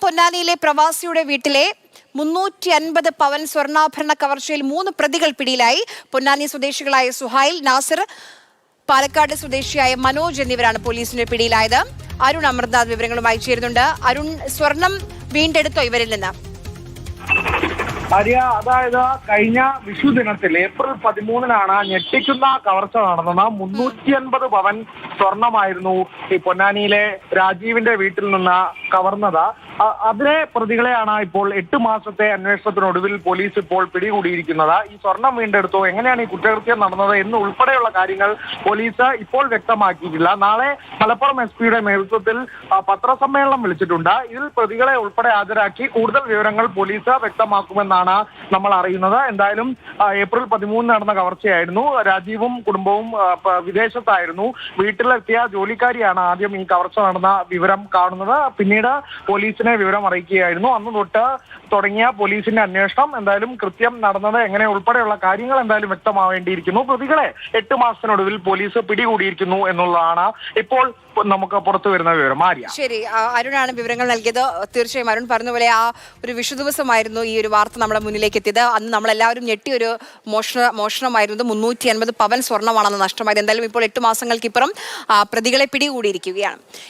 പൊന്നാനിയിലെ പ്രവാസിയുടെ വീട്ടിലെ 350 പവൻ സ്വർണ്ണാഭരണ കവർച്ചയിൽ 3 പ്രതികൾ പിടിയിലായി. പൊന്നാനി സ്വദേശികളായ സുഹൈൽ, നാസിർ, പാലക്കാട് സ്വദേശിയായ മനോജ് എന്നിവരാണ് പോലീസിന്റെ പിടിയിലായത്. അരുൺ അമർനാഥ് വിവരങ്ങളുമായി ചേരുന്നുണ്ട്. അരുൺ, സ്വർണം വീണ്ടെടുത്തോ ഇവരിൽ നിന്ന്? അതായത് കഴിഞ്ഞ വിഷു ദിനത്തിൽ ഏപ്രിൽ 13-നാണ് ഞെട്ടിക്കുന്ന കവർച്ച നടന്നത്. 350 പവൻ സ്വർണമായിരുന്നു ഈ പൊന്നാനിയിലെ രാജീവിന്റെ വീട്ടിൽ നിന്ന് കവർന്നത്. അതിലെ പ്രതികളെയാണ് ഇപ്പോൾ 8 മാസത്തെ അന്വേഷണത്തിനൊടുവിൽ പോലീസ് ഇപ്പോൾ പിടികൂടിയിരിക്കുന്നത്. ഈ സ്വർണം വീണ്ടെടുത്തോ, എങ്ങനെയാണ് ഈ കുറ്റകൃത്യം നടന്നത് എന്ന് ഉൾപ്പെടെയുള്ള കാര്യങ്ങൾ പോലീസ് ഇപ്പോൾ വ്യക്തമാക്കിയിട്ടില്ല. നാളെ മലപ്പുറം SP-യുടെ നേതൃത്വത്തിൽ പത്രസമ്മേളനം വിളിച്ചിട്ടുണ്ട്. ഇതിൽ പ്രതികളെ ഉൾപ്പെടെ ഹാജരാക്കി കൂടുതൽ വിവരങ്ങൾ പോലീസ് വ്യക്തമാക്കുമെന്നാണ് നമ്മൾ അറിയുന്നത്. എന്തായാലും ഏപ്രിൽ 13 നടന്ന കവർച്ചയായിരുന്നു. രാജീവും കുടുംബവും വിദേശത്തായിരുന്നു. വീട്ടിലെത്തിയ ജോലിക്കാരിയാണ് ആദ്യം ഈ കവർച്ച നടന്ന വിവരം കാണുന്നത്. പിന്നീട് പോലീസിനെ വിവരം അറിയിക്കുകയായിരുന്നു. അന്ന് തൊട്ട് തുടങ്ങിയ പോലീസിന്റെ അന്വേഷണം എന്തായാലും കൃത്യം നടന്നത് എങ്ങനെ ഉൾപ്പെടെയുള്ള കാര്യങ്ങൾ എന്തായാലും വ്യക്തമാവേണ്ടിയിരിക്കുന്നു. പ്രതികളെ 8 മാസത്തിനൊടുവിൽ പോലീസ് പിടികൂടിയിരിക്കുന്നു എന്നുള്ളതാണ് ഇപ്പോൾ നമുക്ക് പുറത്തു വരുന്ന വിവരം. ശരി, അരുണാണ് വിവരങ്ങൾ നൽകിയത്. തീർച്ചയായും അരുൺ പറഞ്ഞ പോലെ ആ ഒരു വിഷു ദിവസമായിരുന്നു ഈ ഒരു വാർത്ത നമ്മുടെ മുന്നിലേക്ക് എത്തിയത്. അന്ന് നമ്മളെല്ലാവരും ഞെട്ടിയ ഒരു മോഷണമായിരുന്നു. 350 പവൻ സ്വർണ്ണമാണെന്ന് നഷ്ടമായത്. എന്തായാലും ഇപ്പോൾ 8 മാസങ്ങൾക്കിപ്പുറം പ്രതികളെ പിടികൂടിയിരിക്കുകയാണ്.